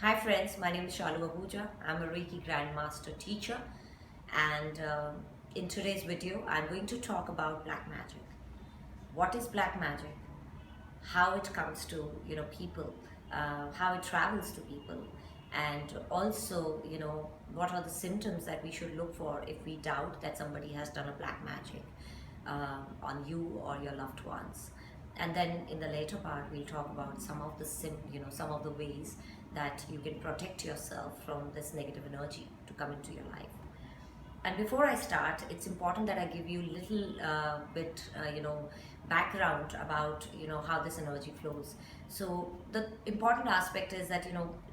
Hi friends, my name is Shalu Ahuja. I'm a Reiki Grandmaster teacher, and in today's video I'm going to talk about black magic. What is black magic? How it comes to people, how it travels to people, and also what are the symptoms that we should look for if we doubt that somebody has done a black magic on you or your loved ones. And then in the later part we'll talk about some of the some of the ways that you can protect yourself from this negative energy to come into your life. And before I start, it's important that I give you a little bit, background about, how this energy flows. So the important aspect is that,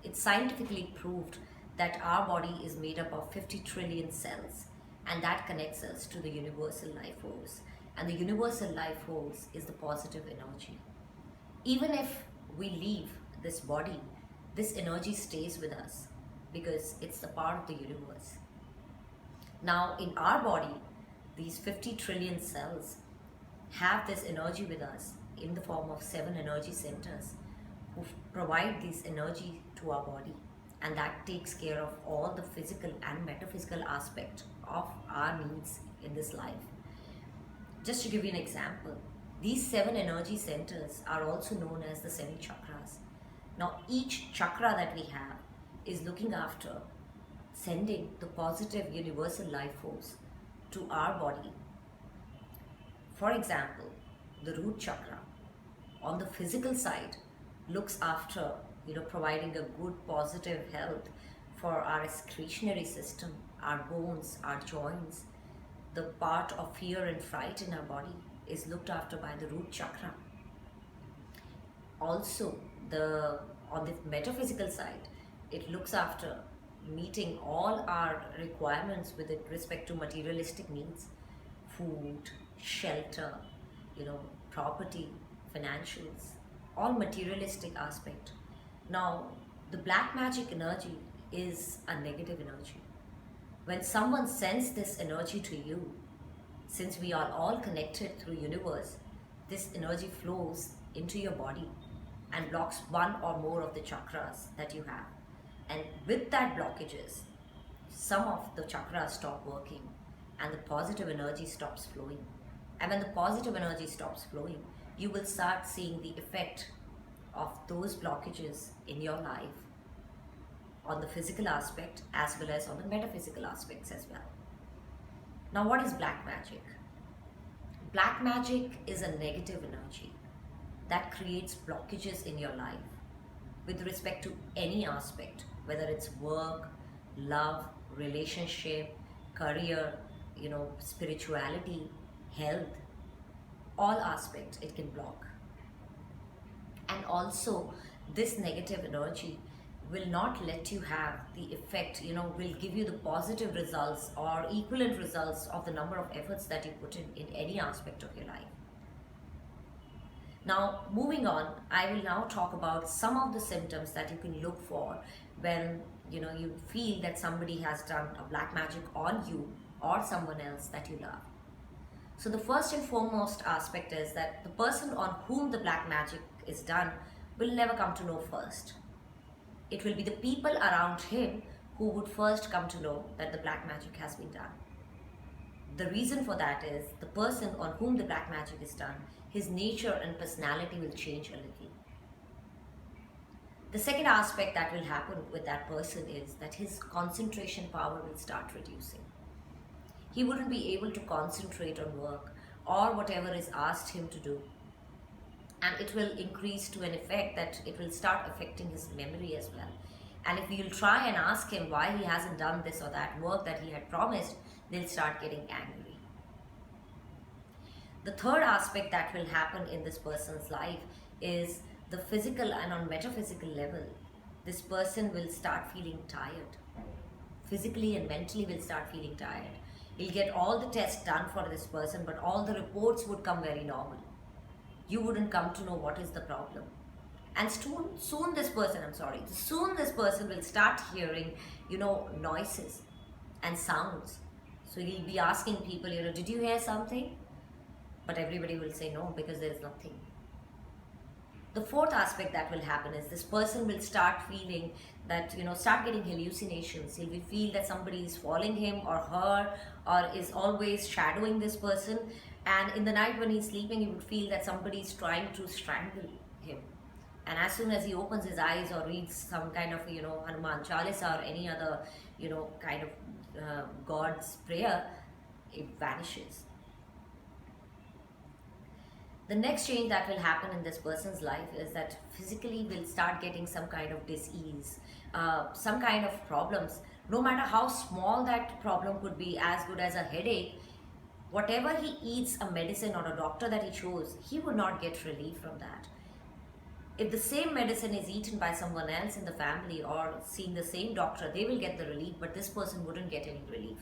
it's scientifically proved that our body is made up of 50 trillion cells, and that connects us to the universal life force. And the universal life force is the positive energy. Even if we leave this body, this energy stays with us because it's the part of the universe. Now, in our body, these 50 trillion cells have this energy with us in the form of 7 energy centers who provide this energy to our body, and that takes care of all the physical and metaphysical aspect of our needs in this life. Just to give you an example, these 7 energy centers are also known as the 7 chakras. Now, each chakra that we have is looking after sending the positive universal life force to our body. For example, the root chakra on the physical side looks after providing a good positive health for our excretionary system, our bones, our joints. The part of fear and fright in our body is looked after by the root chakra. Also, on the metaphysical side, it looks after meeting all our requirements with respect to materialistic needs: food, shelter, property, financials, all materialistic aspect. Now, the black magic energy is a negative energy. When someone sends this energy to you, since we are all connected through universe, this energy flows into your body and blocks one or more of the chakras that you have. And with that blockages, some of the chakras stop working and the positive energy stops flowing. And when the positive energy stops flowing, you will start seeing the effect of those blockages in your life on the physical aspect as well as on the metaphysical aspects as well. Now, what is black magic? Black magic is a negative energy that creates blockages in your life with respect to any aspect, whether it's work, love, relationship, career, spirituality, health, all aspects it can block. And also, this negative energy will not let you have the effect, will give you the positive results or equivalent results of the number of efforts that you put in any aspect of your life. Now, moving on, I will now talk about some of the symptoms that you can look for when you feel that somebody has done a black magic on you or someone else that you love. So the first and foremost aspect is that the person on whom the black magic is done will never come to know first. It will be the people around him who would first come to know that the black magic has been done. The reason for that is the person on whom the black magic is done, his nature and personality will change a little. The second aspect that will happen with that person is that his concentration power will start reducing. He wouldn't be able to concentrate on work or whatever is asked him to do. And it will increase to an effect that it will start affecting his memory as well. And if you'll try and ask him why he hasn't done this or that work that he had promised, they'll start getting angry. The third aspect that will happen in this person's life is the physical and on metaphysical level. This person will start feeling tired. Physically and mentally will start feeling tired. He'll get all the tests done for this person, but all the reports would come very normal. You wouldn't come to know what is the problem. And soon this person will start hearing, noises and sounds. So he'll be asking people, did you hear something? But everybody will say no, because there's nothing. The fourth aspect that will happen is this person will start feeling that, start getting hallucinations. He will feel that somebody is following him or her, or is always shadowing this person. And in the night when he's sleeping, he would feel that somebody is trying to strangle him. And as soon as he opens his eyes or reads some kind of, Hanuman Chalisa or any other, kind of God's prayer, it vanishes. The next change that will happen in this person's life is that physically will start getting some kind of dis-ease, some kind of problems. No matter how small that problem could be, as good as a headache, whatever he eats, a medicine or a doctor that he chose, he would not get relief from that. If the same medicine is eaten by someone else in the family or seeing the same doctor, they will get the relief, but this person wouldn't get any relief.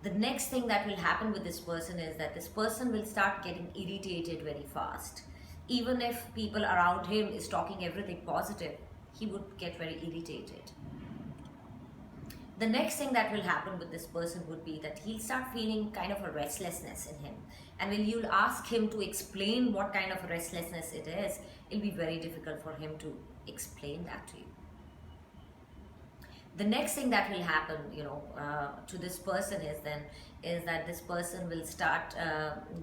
The next thing that will happen with this person is that this person will start getting irritated very fast. Even if people around him is talking everything positive, he would get very irritated. The next thing that will happen with this person would be that he'll start feeling kind of a restlessness in him. And when you'll ask him to explain what kind of restlessness it is, it'll be very difficult for him to explain that to you. The next thing that will happen, to this person is that this person will start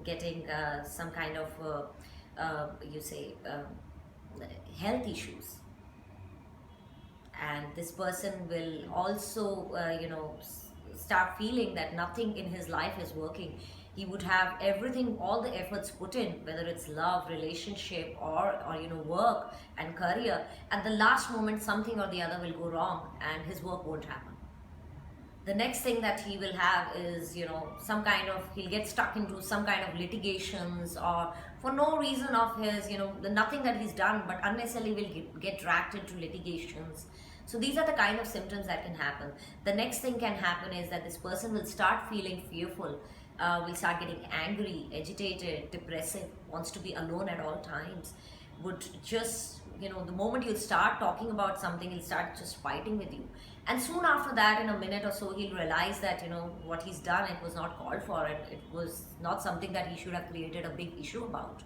getting some kind of, health issues. And this person will also, start feeling that nothing in his life is working. He would have everything, all the efforts put in, whether it's love, relationship, or work and career. At the last moment, something or the other will go wrong and his work won't happen. The next thing that he will have is, he'll get stuck into some kind of litigations, or for no reason of his, nothing that he's done, but unnecessarily will get dragged into litigations. So these are the kind of symptoms that can happen. The next thing can happen is that this person will start feeling fearful, will start getting angry, agitated, depressive, wants to be alone at all times, would just, the moment you start talking about something, he'll start just fighting with you. And soon after that, in a minute or so, he'll realize that, what he's done, it was not called for, and it was not something that he should have created a big issue about.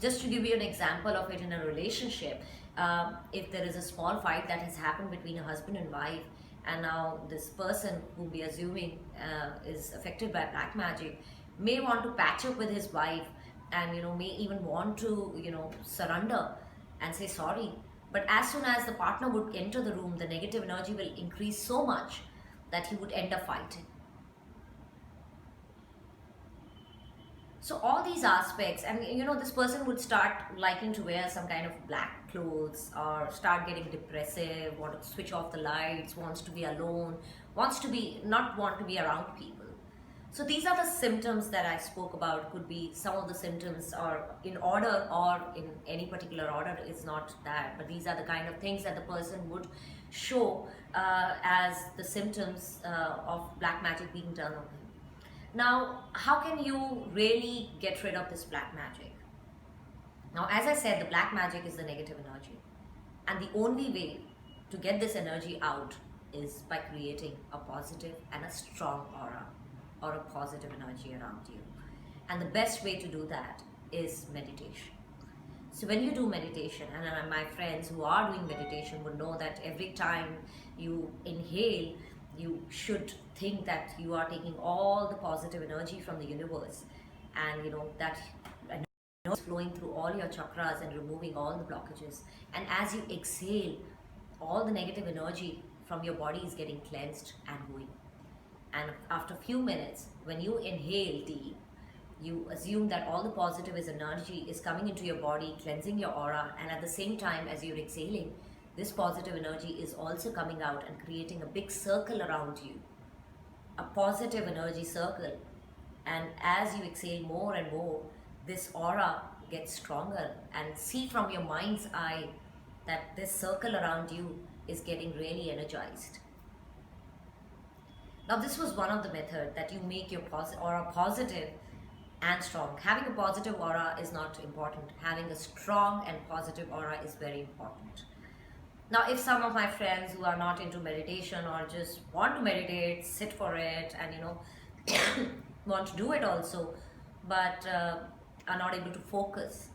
Just to give you an example of it in a relationship, if there is a small fight that has happened between a husband and wife, and now this person whom we assuming is affected by black magic may want to patch up with his wife, and may even want to surrender and say sorry. But as soon as the partner would enter the room, the negative energy will increase so much that he would end up fighting. So all these aspects, and this person would start liking to wear some kind of black clothes, or start getting depressive, want to switch off the lights, wants to be alone, not want to be around people. So these are the symptoms that I spoke about. Could be some of the symptoms, or in order or in any particular order is not that, but these are the kind of things that the person would show as the symptoms of black magic being done on him. Now, how can you really get rid of this black magic? Now, as I said, the black magic is the negative energy. And the only way to get this energy out is by creating a positive and a strong aura, or a positive energy around you. And the best way to do that is meditation. So when you do meditation, and my friends who are doing meditation would know that every time you inhale, you should think that you are taking all the positive energy from the universe, and that energy is flowing through all your chakras and removing all the blockages. And as you exhale, all the negative energy from your body is getting cleansed and going. And after a few minutes, when you inhale deep, you assume that all the positive energy is coming into your body, cleansing your aura, and at the same time as you're exhaling, this positive energy is also coming out and creating a big circle around you, a positive energy circle. And as you exhale more and more, this aura gets stronger, and see from your mind's eye that this circle around you is getting really energized. Now, this was one of the methods that you make your aura positive and strong. Having a positive aura is not important. Having a strong and positive aura is very important. Now, if some of my friends who are not into meditation, or just want to meditate, sit for it, and want to do it also, but are not able to focus,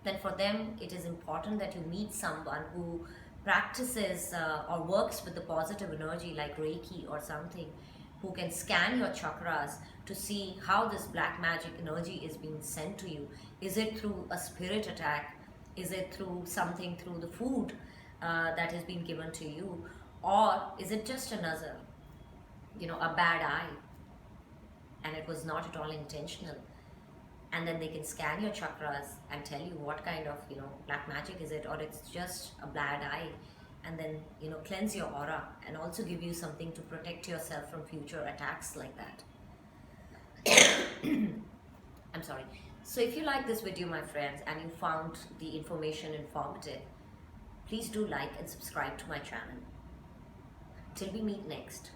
then for them it is important that you meet someone who practices or works with the positive energy like Reiki or something, who can scan your chakras to see how this black magic energy is being sent to you. Is it through a spirit attack? Is it through something, through the food that has been given to you? Or is it just another, a bad eye, and it was not at all intentional? And then they can scan your chakras and tell you what kind of black magic is it, or it's just a bad eye, and then cleanse your aura and also give you something to protect yourself from future attacks like that. I'm sorry. So if you like this video, my friends, and you found the information informative, please do like and subscribe to my channel. Till we meet next,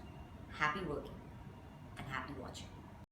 happy working and happy watching.